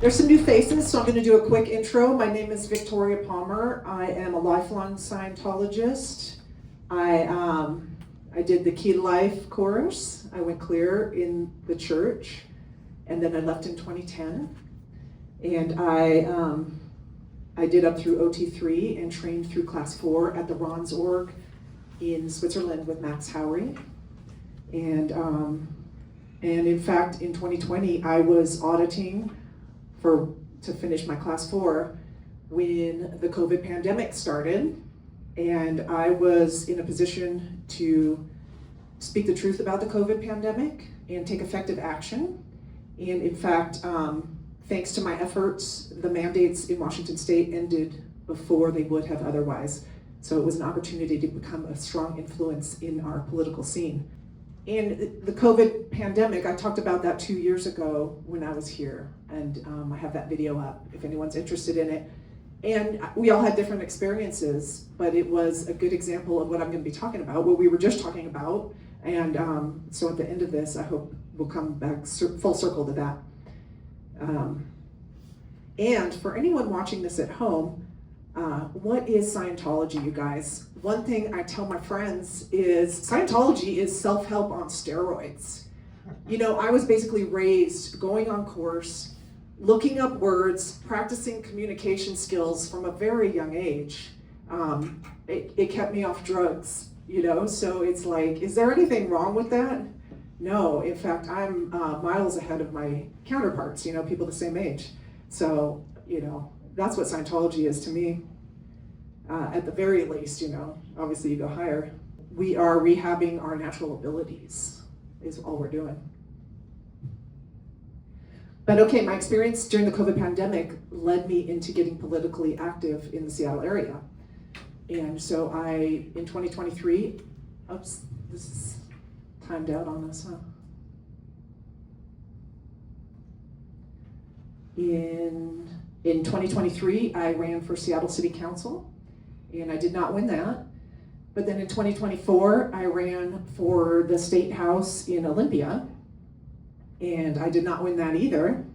There's some new faces, so I'm going to do a quick intro. My name is Victoria Palmer. I am a lifelong Scientologist. I did the Key to Life course. I went clear in the church, and then I left in 2010. And I did up through OT3 and trained through Class 4 at the Ronsorg in Switzerland with Max Howry. And in fact, in 2020, I was auditing to finish my Class 4 when the COVID pandemic started. And I was in a position to speak the truth about the COVID pandemic and take effective action. And in fact, thanks to my efforts, the mandates in Washington State ended before they would have otherwise. So it was an opportunity to become a strong influence in our political scene. And the COVID pandemic, I talked about that 2 years ago when I was here, and I have that video up if anyone's interested in it. And we all had different experiences, but it was a good example of what I'm going to be talking about, what we were just talking about. And so at the end of this, I hope we'll come back full circle to that. And for anyone watching this at home, what is Scientology, you guys? One thing I tell my friends is Scientology is self-help on steroids. You know, I was basically raised going on course, looking up words, practicing communication skills from a very young age. It kept me off drugs, you know, so it's like, is there anything wrong with that? No, in fact, I'm miles ahead of my counterparts, you know, people the same age. So, you know, that's what Scientology is to me. At the very least, you know, obviously you go higher. We are rehabbing our natural abilities, is all we're doing. But okay, my experience during the COVID pandemic led me into getting politically active in the Seattle area. And so in 2023, oops, this is timed out on us, huh? In 2023, I ran for Seattle City Council, and I did not win that. But then in 2024, I ran for the State House in Olympia, and I did not win that either.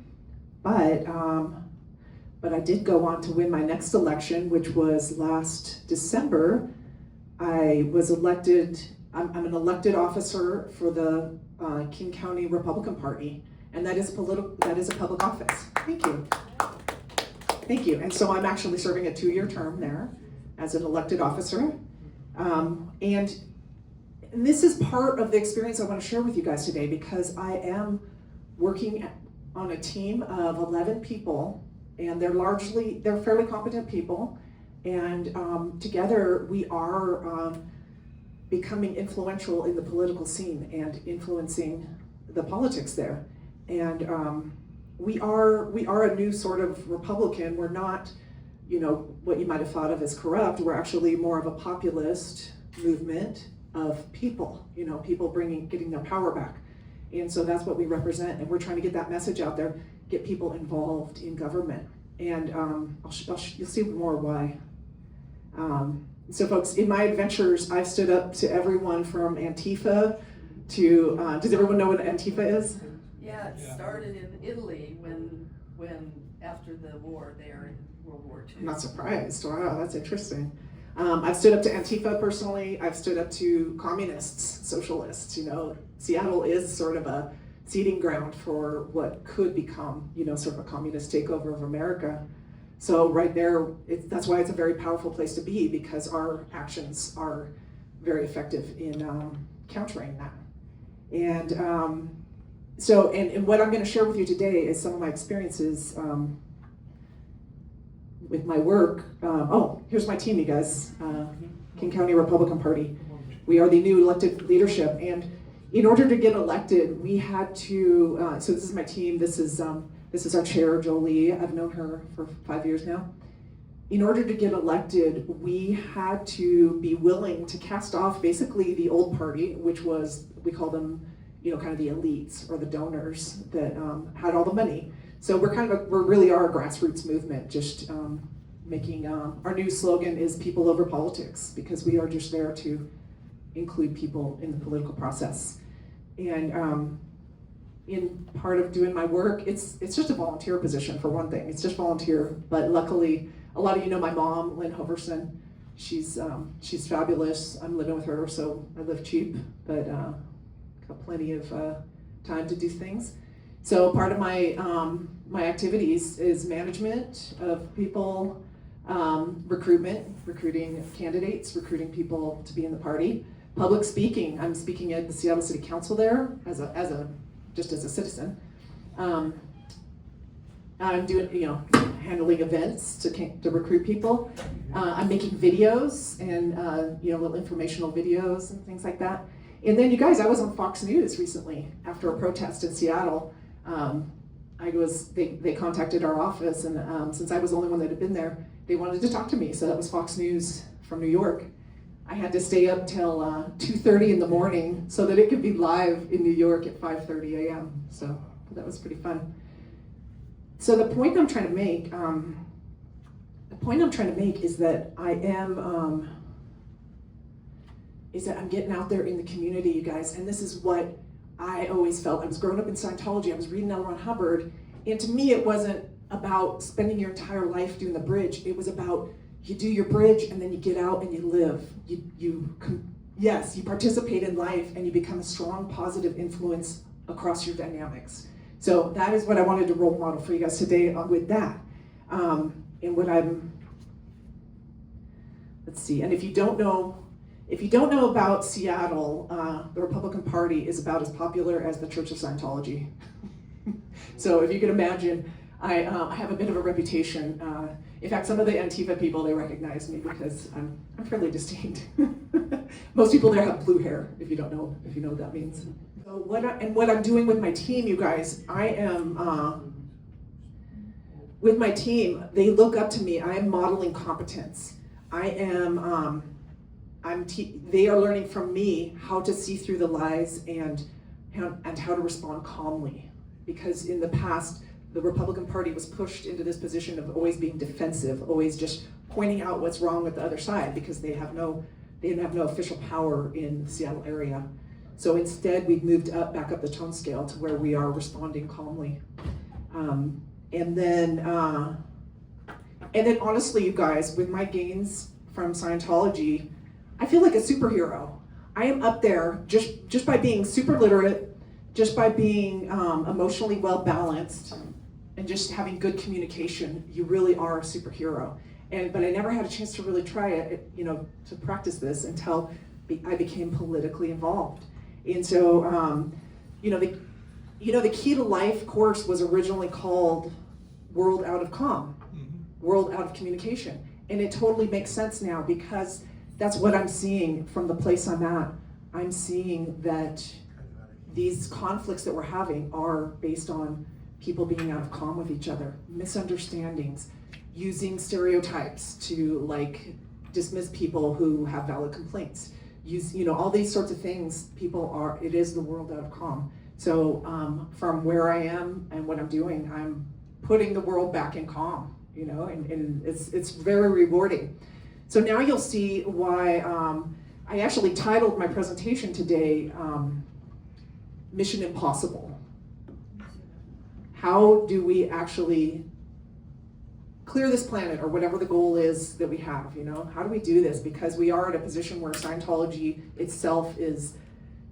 But I did go on to win my next election, which was last December. I was elected, I'm an elected officer for the King County Republican Party, and that is a public office. Thank you. Thank you. And so I'm actually serving a 2-year term there as an elected officer. And this is part of the experience I want to share with you guys today, because I am working on a team of 11 people, and they're fairly competent people. And together we are becoming influential in the political scene and influencing the politics there. And we are a new sort of Republican. We're not, you know, what you might have thought of as corrupt. We're actually more of a populist movement of people, you know, people getting their power back. And so that's what we represent, and we're trying to get that message out there, get people involved in government. And you'll see more why. So folks, in my adventures, I've stood up to everyone from Antifa to, does everyone know what Antifa is? Yeah, it started in Italy when after the war there in World War II. I'm not surprised. Wow, that's interesting. I've stood up to Antifa personally. I've stood up to communists, socialists. You know, Seattle is sort of a seeding ground for what could become, you know, sort of a communist takeover of America. So right there, that's why it's a very powerful place to be, because our actions are very effective in countering that. And so what I'm going to share with you today is some of my experiences with my work. Here's my team, you guys. King County Republican Party. We are the new elected leadership, and in order to get elected, we had to. So this is my team. This is our chair, Jolie. I've known her for 5 years now. In order to get elected, we had to be willing to cast off basically the old party, which was, we call them, you know, kind of the elites or the donors that had all the money. So we really are a grassroots movement, just making, our new slogan is people over politics, because we are just there to include people in the political process. And in part of doing my work. It's just a volunteer position for one thing. It's just volunteer, but luckily, a lot of you know my mom, Lynn Hoverson. She's fabulous. I'm living with her, so I live cheap, but got plenty of time to do things. So part of my my activities is management of people, recruiting candidates, recruiting people to be in the party. Public speaking. I'm speaking at the Seattle City Council there just as a citizen. I'm doing, handling events to recruit people. I'm making videos and little informational videos and things like that. And then you guys, I was on Fox News recently after a protest in Seattle. They contacted our office, and since I was the only one that had been there, they wanted to talk to me. So that was Fox News from New York. I had to stay up till 2:30 in the morning so that it could be live in New York at 5:30 a.m. So that was pretty fun. So the point I'm trying to make, is that I'm getting out there in the community, you guys, and this is what I always felt. I was growing up in Scientology. I was reading L. Ron Hubbard, and to me, it wasn't about spending your entire life doing the bridge. It was about you do your bridge and then you get out and you live. You participate in life and you become a strong, positive influence across your dynamics. So that is what I wanted to role model for you guys today with that. And let's see. And if you don't know about Seattle, the Republican Party is about as popular as the Church of Scientology. So if you can imagine, I have a bit of a reputation. In fact, some of the Antifa people, they recognize me because I'm fairly distinct. Most people there have blue hair, if you know what that means. So what I'm doing with my team, you guys, I am, with my team, they look up to me. I am modeling competence. They are learning from me how to see through the lies and how to respond calmly. Because in the past, the Republican Party was pushed into this position of always being defensive, always just pointing out what's wrong with the other side because they didn't have no official power in the Seattle area. So instead, we've moved back up the tone scale to where we are responding calmly. And then honestly, you guys, with my gains from Scientology, I feel like a superhero. I am up there just by being super literate, just by being emotionally well balanced, and just having good communication. You really are a superhero. But I never had a chance to really try it, to practice this until I became politically involved. And so, the Key to Life course was originally called World Out of Comm, World Out of Communication. And it totally makes sense now because that's what I'm seeing from the place I'm at. I'm seeing that these conflicts that we're having are based on people being out of comm with each other, misunderstandings, using stereotypes to dismiss people who have valid complaints. All these sorts of things, it is the world out of comm. So from where I am and what I'm doing, I'm putting the world back in comm, and it's very rewarding. So now you'll see why I actually titled my presentation today, Mission Impossible. How do we actually clear this planet, or whatever the goal is that we have, How do we do this? Because we are at a position where Scientology itself is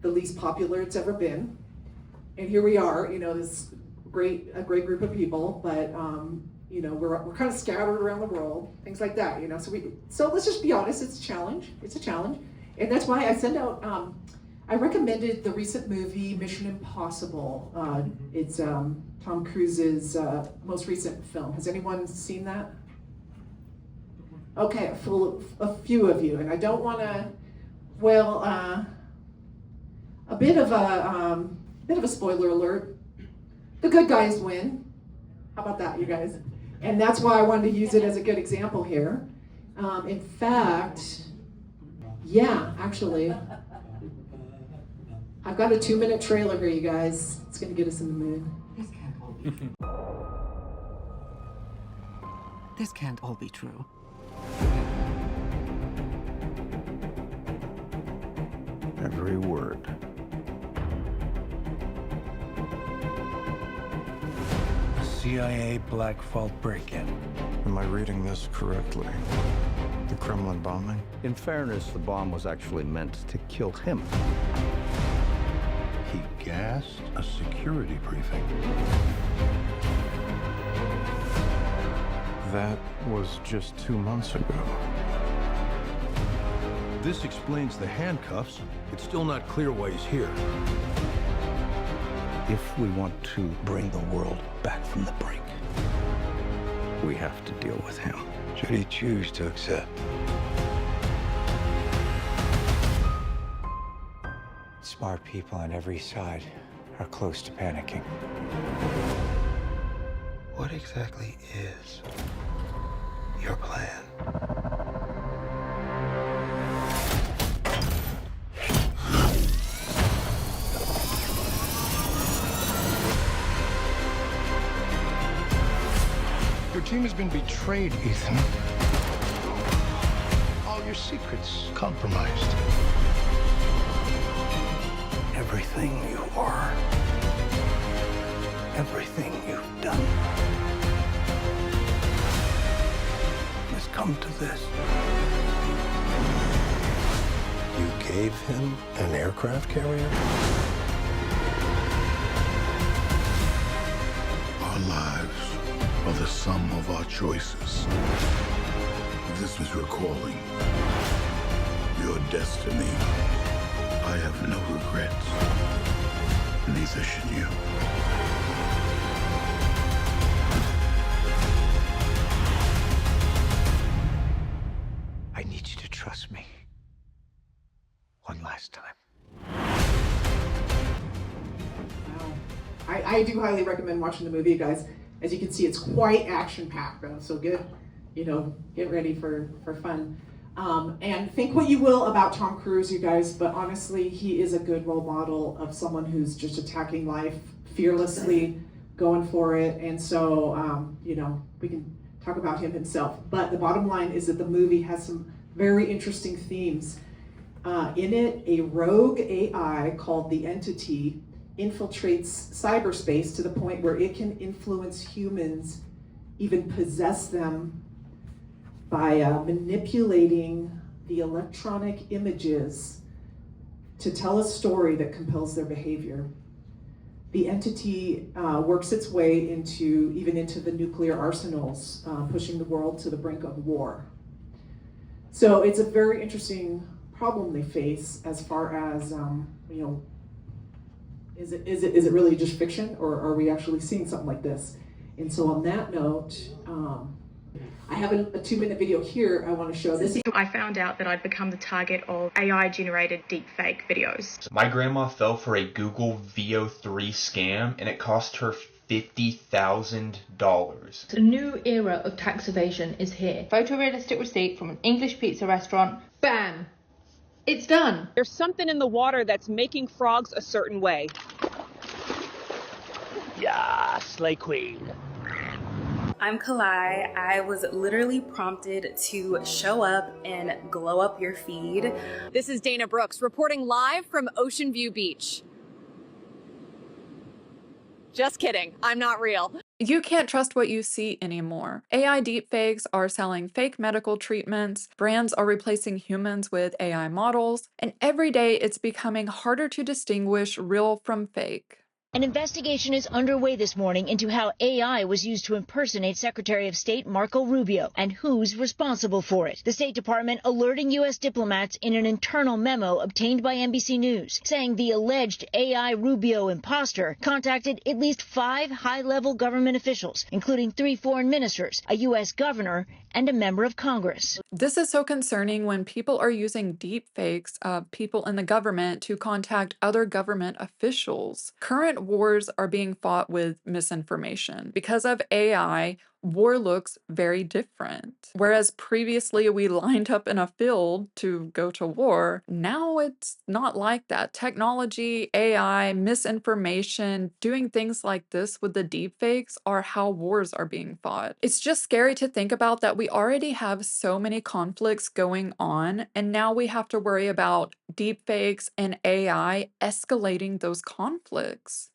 the least popular it's ever been. And here we are, this a great group of people, but we're kind of scattered around the world, things like that, So let's just be honest, it's a challenge. And that's why I send out, I recommended the recent movie Mission Impossible. It's Tom Cruise's most recent film. Has anyone seen that? Okay, a few of you, and I don't want to. Well, a bit of a spoiler alert. The good guys win. How about that, you guys? And that's why I wanted to use it as a good example here. In fact, actually. I've got a 2-minute trailer here, you guys. It's going to get us in the mood. This can't all be true. Every word. CIA Black Vault break-in. Am I reading this correctly? The Kremlin bombing? In fairness, the bomb was actually meant to kill him. He gassed a security briefing. That was just 2 months ago. This explains the handcuffs. It's still not clear why he's here. If we want to bring the world back from the brink, we have to deal with him. Should he choose to accept? Smart people on every side are close to panicking. What exactly is your plan? Your team has been betrayed, Ethan. All your secrets compromised. Everything you are, everything you've done, has come to this. You gave him an aircraft carrier? Our lives are the sum of our choices. If this was your calling, your destiny, I have no regrets. Neither should you. I need you to trust me. One last time. Wow. I do highly recommend watching the movie, guys. As you can see, it's quite action-packed, though, so get ready for fun. And think what you will about Tom Cruise, you guys, but honestly, he is a good role model of someone who's just attacking life fearlessly, going for it. And so, we can talk about him himself. But the bottom line is that the movie has some very interesting themes. In it, a rogue AI called the Entity infiltrates cyberspace to the point where it can influence humans, even possess them, by manipulating the electronic images to tell a story that compels their behavior. The Entity works its way into the nuclear arsenals, pushing the world to the brink of war. So it's a very interesting problem they face as far as, is it really just fiction, or are we actually seeing something like this? And so on that note, I have a 2-minute video here I want to show. This. I found out that I'd become the target of AI-generated deepfake videos. My grandma fell for a Google VO3 scam, and it cost her $50,000. A new era of tax evasion is here. Photorealistic receipt from an English pizza restaurant. Bam! It's done. There's something in the water that's making frogs a certain way. Yeah, Slay Queen. I'm Kalai. I was literally prompted to show up and glow up your feed. This is Dana Brooks reporting live from Ocean View Beach. Just kidding, I'm not real. You can't trust what you see anymore. AI deepfakes are selling fake medical treatments, brands are replacing humans with AI models, and every day it's becoming harder to distinguish real from fake. An investigation is underway this morning into how AI was used to impersonate Secretary of State Marco Rubio and who's responsible for it. The State Department alerting U.S. diplomats in an internal memo obtained by NBC News, saying the alleged AI Rubio imposter contacted at least 5 high-level government officials, including 3 foreign ministers, a U.S. governor, and a member of Congress. This is so concerning when people are using deepfakes of people in the government to contact other government officials. Current wars are being fought with misinformation. Because of AI, war looks very different. Whereas previously we lined up in a field to go to war, now it's not like that. Technology, AI, misinformation, doing things like this with the deepfakes are how wars are being fought. It's just scary to think about that we already have so many conflicts going on, and now we have to worry about deepfakes and AI escalating those conflicts.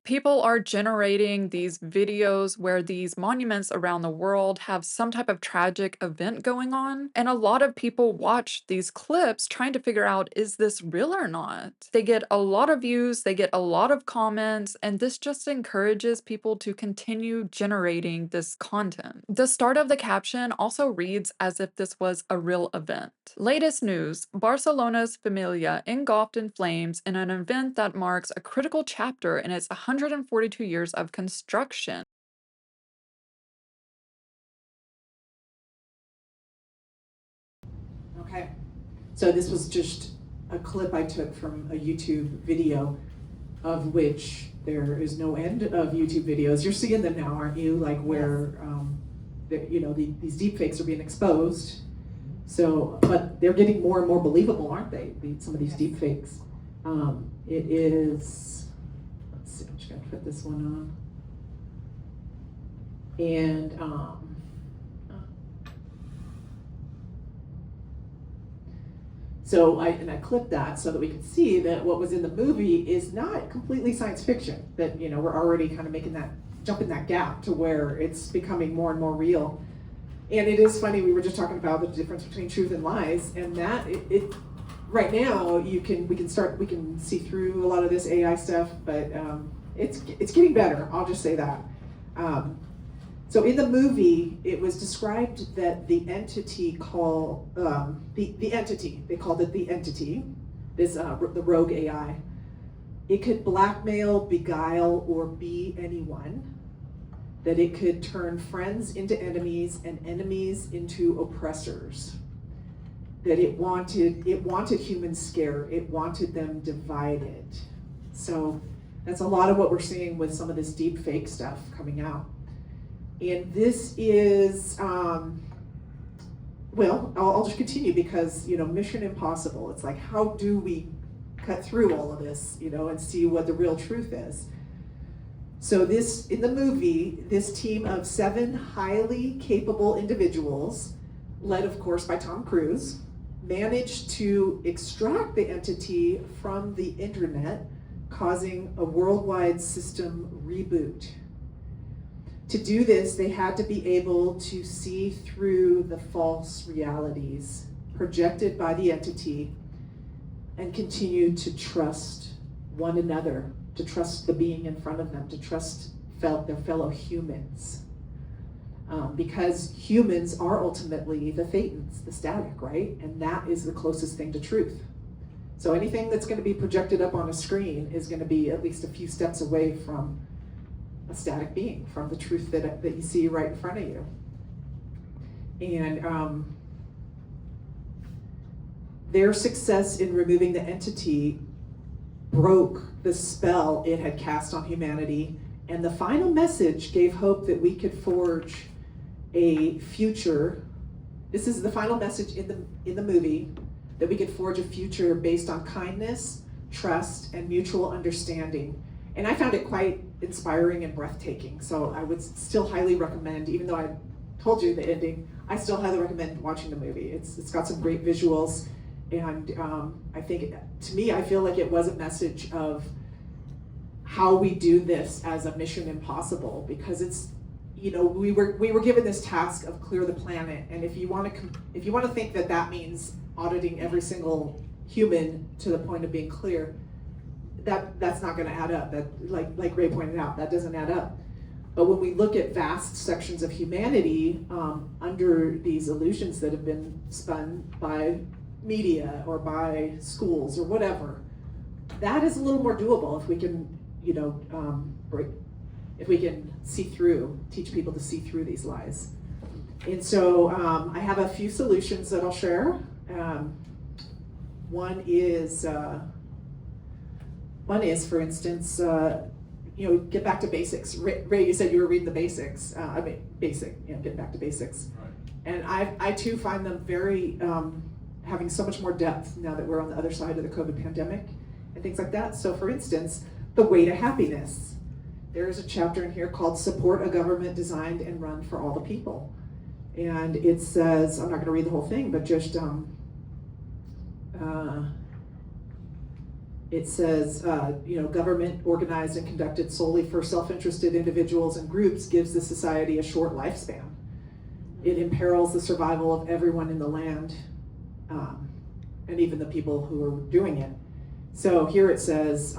People are generating these videos where these monuments around the world have some type of tragic event going on. And a lot of people watch these clips trying to figure out, is this real or not? They get a lot of views, they get a lot of comments, and this just encourages people to continue generating this content. The start of the caption also reads as if this was a real event. Latest news: Barcelona's Familia engulfed in flames in an event that marks a critical chapter in its 142 years of construction. Okay, so this was just a clip I took from a YouTube video, of which there is no end of YouTube videos. You're seeing them now, aren't you? Like where, these deepfakes are being exposed. So, but they're getting more and more believable, aren't they? Some of these deepfakes. It is, let's see, I'm just gonna put this one on. And so I clipped that so that we could see that what was in the movie is not completely science fiction, that we're already kind of making that jump in that gap to where it's becoming more and more real. And it is funny, we were just talking about the difference between truth and lies, and that it right now we can see through a lot of this AI stuff, but it's getting better. I'll just say that. So in the movie, it was described that the entity called the entity, they called it the entity, this the rogue AI. It could blackmail, beguile, or be anyone. That it could turn friends into enemies and enemies into oppressors. That it wanted humans scared. It wanted them divided. So that's a lot of what we're seeing with some of this deep fake stuff coming out. And this is, I'll just continue because, Mission Impossible. It's like, how do we cut through all of this, and see what the real truth is? So in the movie, this team of 7 highly capable individuals, led of course by Tom Cruise, managed to extract the entity from the internet, causing a worldwide system reboot. To do this, they had to be able to see through the false realities projected by the entity and continue to trust one another, to trust the being in front of them, to trust their fellow humans. Because humans are ultimately the thetans, the static, right? And that is the closest thing to truth. So anything that's going to be projected up on a screen is going to be at least a few steps away from a static being, from the truth that you see right in front of you. And their success in removing the entity broke the spell it had cast on humanity, and the final message gave hope that we could forge a future. This is the final message in the movie, that we could forge a future based on kindness, trust, and mutual understanding. And I found it quite inspiring and breathtaking. So I would still highly recommend, even though I told you the ending, I still highly recommend watching the movie. It's got some great visuals, and I think, to me, I feel like it was a message of how we do this as a Mission Impossible, because it's, we were given this task of clear the planet, and if you want to think that means auditing every single human to the point of being clear, that's not going to add up. That, like Ray pointed out, that doesn't add up. But when we look at vast sections of humanity under these illusions that have been spun by media or by schools or whatever, that is a little more doable if we can, if we can teach people to see through these lies. And so I have a few solutions that I'll share. One is, for instance, get back to basics. Ray, you said you were reading the basics. Get back to basics. Right. And I too find them very, having so much more depth now that we're on the other side of the COVID pandemic and things like that. So for instance, the way to happiness. There is a chapter in here called Support a Government Designed and Run for All the People. And it says, I'm not going to read the whole thing, but just, It says, government organized and conducted solely for self-interested individuals and groups gives the society a short lifespan. It imperils the survival of everyone in the land, and even the people who are doing it. So here it says,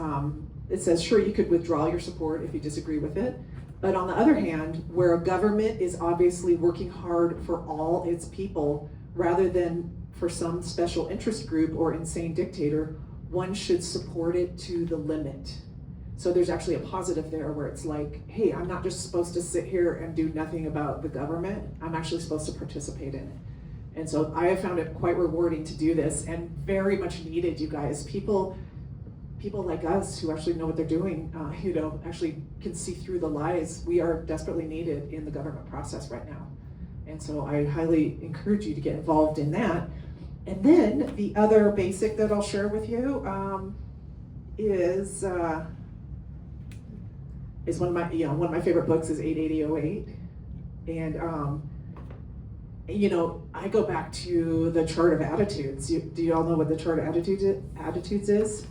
sure, you could withdraw your support if you disagree with it. But on the other hand, where a government is obviously working hard for all its people, rather than for some special interest group or insane dictator, one should support it to the limit. So there's actually a positive there where it's like, hey, I'm not just supposed to sit here and do nothing about the government. I'm actually supposed to participate in it. And so I have found it quite rewarding to do this, and very much needed, you guys. People like us who actually know what they're doing, actually can see through the lies. We are desperately needed in the government process right now. And so I highly encourage you to get involved in that. And then the other basic that I'll share with you is one of my favorite books is 88008. And I go back to the chart of attitudes. Do you all know what the chart of attitudes is?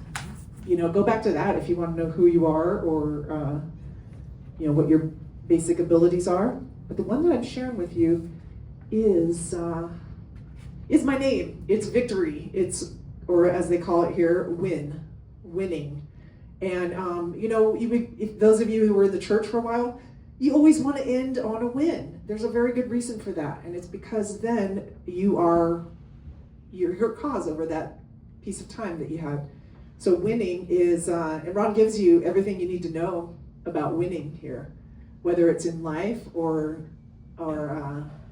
Go back to that if you want to know who you are, or what your basic abilities are. But the one that I'm sharing with you is my name. It's victory. Or as they call it here, winning. And if those of you who were in the church for a while, you always want to end on a win. There's a very good reason for that, and it's because then you're your cause over that piece of time that you had. So winning is, and Ron gives you everything you need to know about winning here, whether it's in life or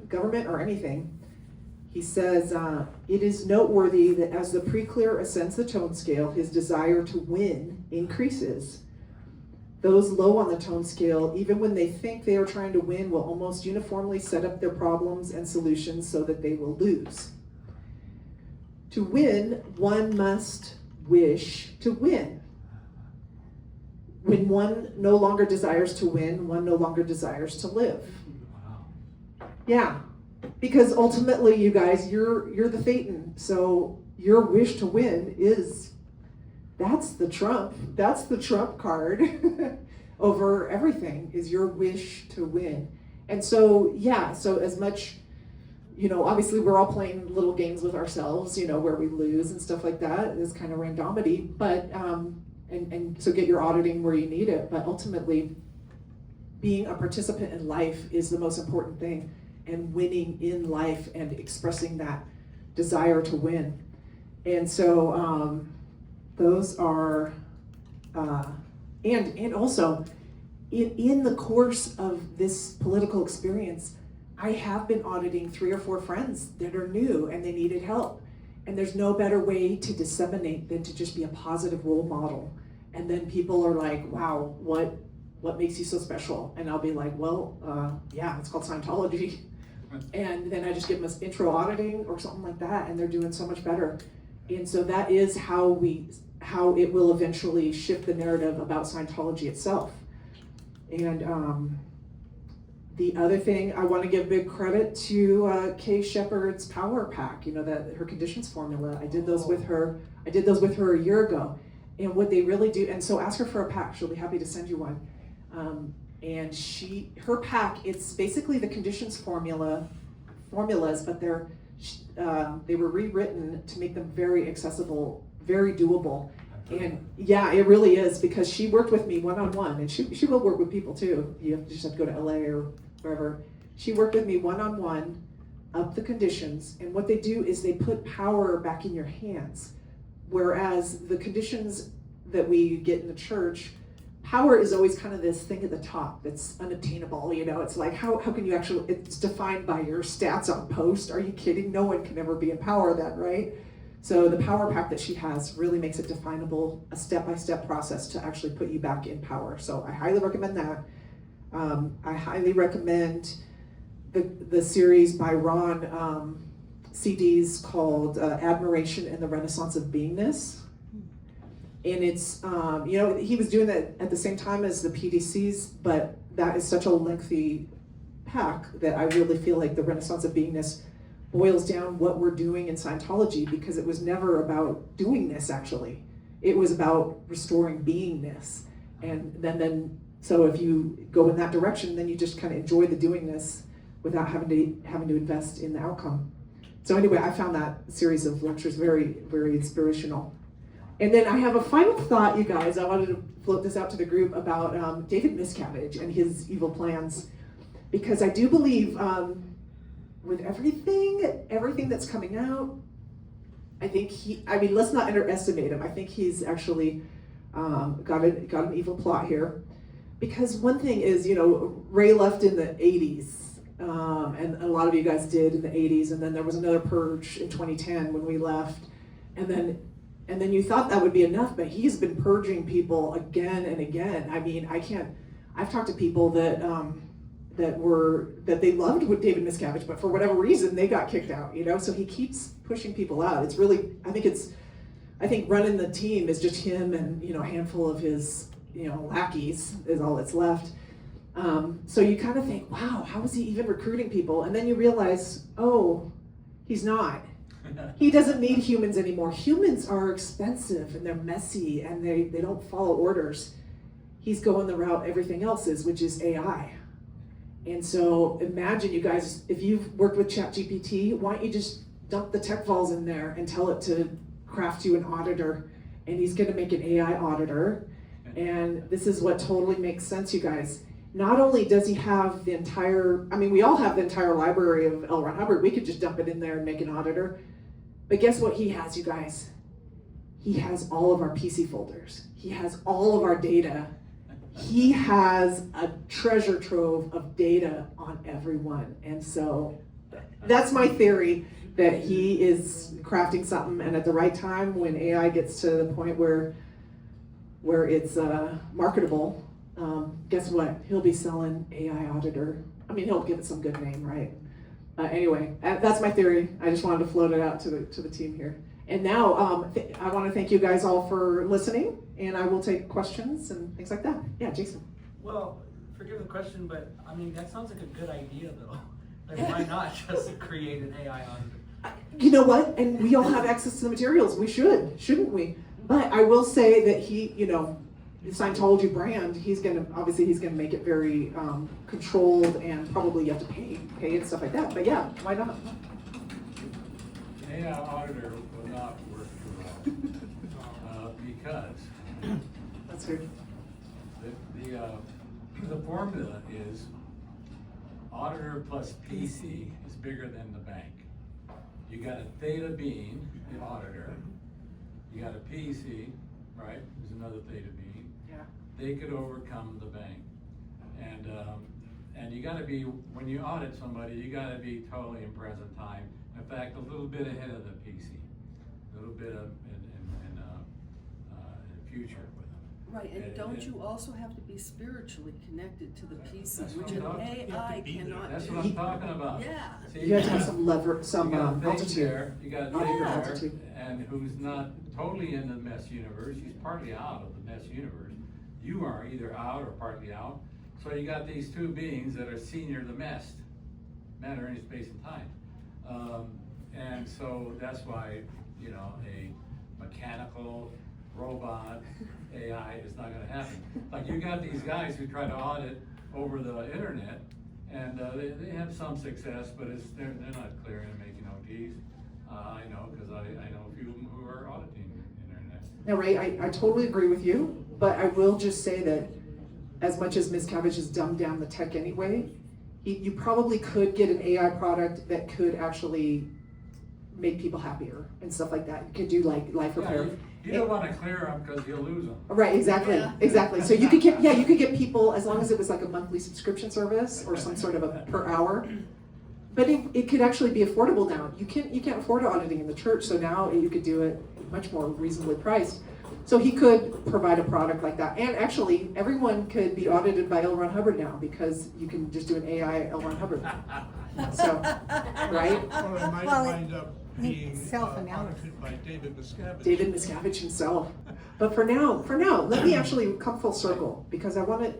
government or anything. He says, it is noteworthy that as the pre-clear ascends the tone scale, his desire to win increases. Those low on the tone scale, even when they think they are trying to win, will almost uniformly set up their problems and solutions so that they will lose. To win, one must wish to win. When one no longer desires to win, one no longer desires to live. Yeah, because ultimately, you guys, you're the Thetan, so your wish to win that's the trump card over everything, is your wish to win. And so, so as much, obviously we're all playing little games with ourselves, where we lose and stuff like that. It's kind of randomity, but, and so get your auditing where you need it, but ultimately being a participant in life is the most important thing, and winning in life and expressing that desire to win. And so, those are, and also in the course of this political experience, I have been auditing 3 or 4 friends that are new and they needed help. And there's no better way to disseminate than to just be a positive role model. And then people are like, wow, what makes you so special? And I'll be like, well, it's called Scientology. And then I just give them an intro auditing or something like that, and they're doing so much better. And so that is how it will eventually shift the narrative about Scientology itself. And the other thing, I want to give big credit to Kay Shepard's Power Pack, that her conditions formula. I did those with her a year ago. And what they really do, and so ask her for a pack, she'll be happy to send you one. And her pack, it's basically the conditions formulas, but they were rewritten to make them very accessible, very doable. And it really is, because she worked with me one-on-one, and she will work with people too. You just have to go to LA or wherever. She worked with me one-on-one, up the conditions, and what they do is they put power back in your hands. Whereas the conditions that we get in the church, power is always kind of this thing at the top that's unattainable, it's like, how can you actually, it's defined by your stats on post. Are you kidding? No one can ever be in power then, right? So the power pack that she has really makes it definable, a step-by-step process to actually put you back in power. So I highly recommend that. I highly recommend the series by Ron, CDs called Admiration and the Renaissance of Beingness. And it's, he was doing that at the same time as the PDCs, but that is such a lengthy pack that I really feel like the Renaissance of Beingness boils down what we're doing in Scientology, because it was never about doing this actually. It was about restoring beingness. And then so if you go in that direction, then you just kind of enjoy the doingness without having to invest in the outcome. So anyway, I found that series of lectures very, very inspirational. And then I have a final thought, you guys. I wanted to float this out to the group about David Miscavige and his evil plans, because I do believe with everything that's coming out, I think let's not underestimate him. I think he's actually got an evil plot here. Because one thing is, Ray left in the 80s, and a lot of you guys did in the 80s, and then there was another purge in 2010 when we left, and then you thought that would be enough, but he's been purging people again and again. I mean, I've talked to people that they loved with David Miscavige, but for whatever reason they got kicked out, so he keeps pushing people out. It's really, I think running the team is just him and, a handful of his, lackeys is all that's left. So you kind of think, wow, how is he even recruiting people? And then you realize, oh, he's not. He doesn't need humans anymore. Humans are expensive and they're messy and they don't follow orders. He's going the route everything else is, which is AI. And so imagine, you guys, if you've worked with ChatGPT, why don't you just dump the tech files in there and tell it to craft you an auditor, and he's going to make an AI auditor. And this is what totally makes sense, you guys. Not only does he have the entire, we all have the entire library of L. Ron Hubbard. We could just dump it in there and make an auditor. But guess what he has, you guys? He has all of our PC folders. He has all of our data. He has a treasure trove of data on everyone. And so that's my theory, that he is crafting something, and at the right time, when AI gets to the point where it's marketable, guess what? He'll be selling AI auditor. He'll give it some good name, right? Anyway, that's my theory. I just wanted to float it out to the team here. And now I want to thank you guys all for listening, and I will take questions and things like that. Yeah, Jason. Well, forgive the question, but that sounds like a good idea, though. Why not just create an AI auditor? You know what? And we all have access to the materials. We should, shouldn't we? But I will say that he, the Scientology brand, he's gonna make it very controlled, and probably you have to pay and stuff like that. But yeah, why not? AI auditor will not work too well because that's true. The formula is auditor plus PC is bigger than the bank. You got a theta being, the auditor. You got a PC, right? There's another theta being. Yeah. They could overcome the bank, and you got to be, when you audit somebody, you got to be totally in present time. In fact, a little bit ahead of the PC, a little bit of in future with them. Right, and don't you also have to be spiritually connected to the PC, which an AI cannot do? That's what I'm talking about. Yeah. See, you have to have some altitude. There, you got a thing there, and who's not totally in the mess universe. He's partly out of the mess universe. You are either out or partly out. So you got these two beings that are senior the mess, matter, energy, space, and time. And so that's why, a mechanical robot AI is not going to happen. Like, you got these guys who try to audit over the internet, and they have some success, but they're not clearing and making OTs. I know, because I know a few of them who are auditing the internet. Now, Ray, I totally agree with you, but I will just say that as much as Miscavige has dumbed down the tech anyway, you probably could get an AI product that could actually make people happier and stuff like that. You could do like life repair. You don't want to clear them because you'll lose them. Right, exactly, exactly. So you could get people, as long as it was like a monthly subscription service or some sort of a per hour. But it could actually be affordable now. You can't afford auditing in the church, so now you could do it much more reasonably priced. So he could provide a product like that. And actually, everyone could be audited by L. Ron Hubbard now, because you can just do an AI L. Ron Hubbard. So, right? Well, it might wind up being audited by David Miscavige. David Miscavige himself. But for now, let me actually come full circle, because I want to,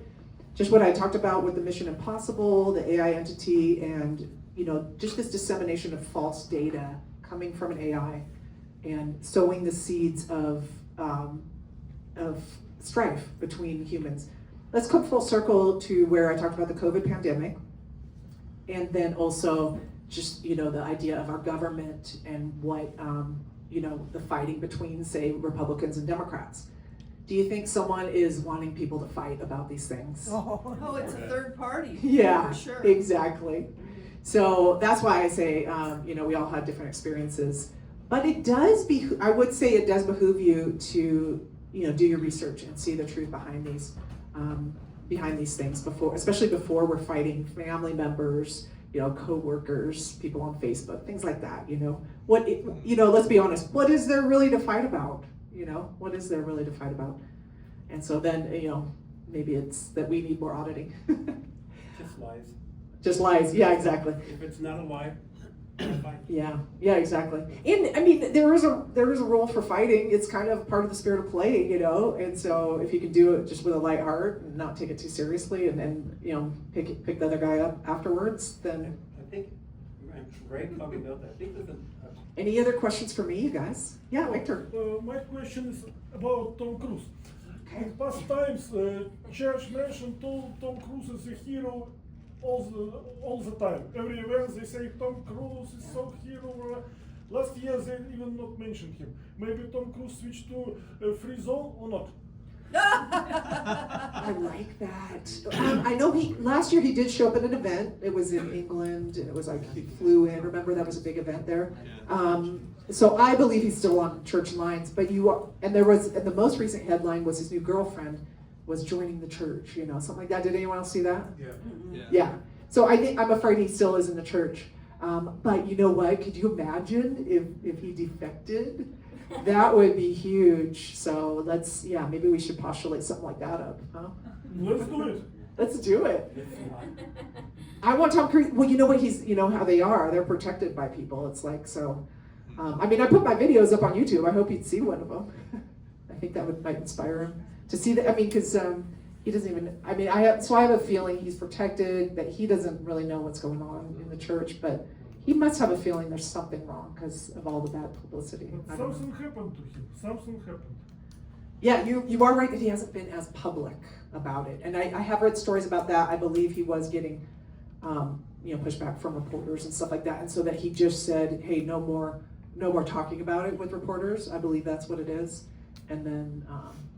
just what I talked about with the Mission Impossible, the AI entity, and just this dissemination of false data coming from an AI, and sowing the seeds of of strife between humans. Let's come full circle to where I talked about the COVID pandemic, and then also just, the idea of our government and what, the fighting between, say, Republicans and Democrats. Do you think someone is wanting people to fight about these things? Oh, it's a third party. Yeah, for sure. Exactly. So that's why I say, we all have different experiences, but it does I would say it does behoove you to, do your research and see the truth behind these things especially before we're fighting family members, co-workers, people on Facebook, things like that. Let's be honest, what is there really to fight about? What is there really to fight about? And so then, maybe it's that we need more auditing. Just lies. Just lies, yeah, exactly. If it's not a lie, fine. Yeah, exactly. And I mean, there is a role for fighting. It's kind of part of the spirit of play, and so if you can do it just with a light heart and not take it too seriously, and then pick the other guy up afterwards, then. I think I'm great talking about that. I think there's Any other questions for me, you guys? Yeah, Victor. My question is about Tom Cruise. Okay. In past times, church mentioned Tom Cruise as a hero all the time. Every event they say Tom Cruise is so hero. Last year they even not mentioned him. Maybe Tom Cruise switched to Freezone or not? I like that. I know last year he did show up at an event. It was in England, and it was like he flew in. Remember, that was a big event there. So I believe he's still on church lines. But and the most recent headline was his new girlfriend was joining the church. Something like that. Did anyone else see that? Yeah. So I'm afraid he still is in the church. But you know what? Could you imagine if he defected? That would be huge. So maybe we should postulate something like that up, huh? Let's do it. Let's do it. I want Tom Cruise. Well, you know what how they are. They're protected by people. It's like, so, I put my videos up on YouTube. I hope he'd see one of them. I think that might inspire him to see that. Because he doesn't even, I have a feeling he's protected, that he doesn't really know what's going on in the church, but he must have a feeling there's something wrong because of all the bad publicity. Something happened to him. Something happened. Yeah, you are right that he hasn't been as public about it. And I have read stories about that. I believe he was getting pushback from reporters and stuff like that. And so that he just said, hey, no more talking about it with reporters. I believe that's what it is. And then,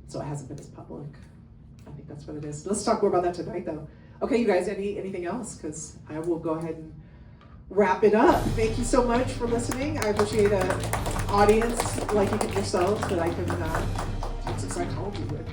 so it hasn't been as public. I think that's what it is. Let's talk more about that tonight, though. Okay, you guys, anything else? Because I will go ahead and wrap it up. Thank you so much for listening. I appreciate an audience like yourselves that I can do some psychology with.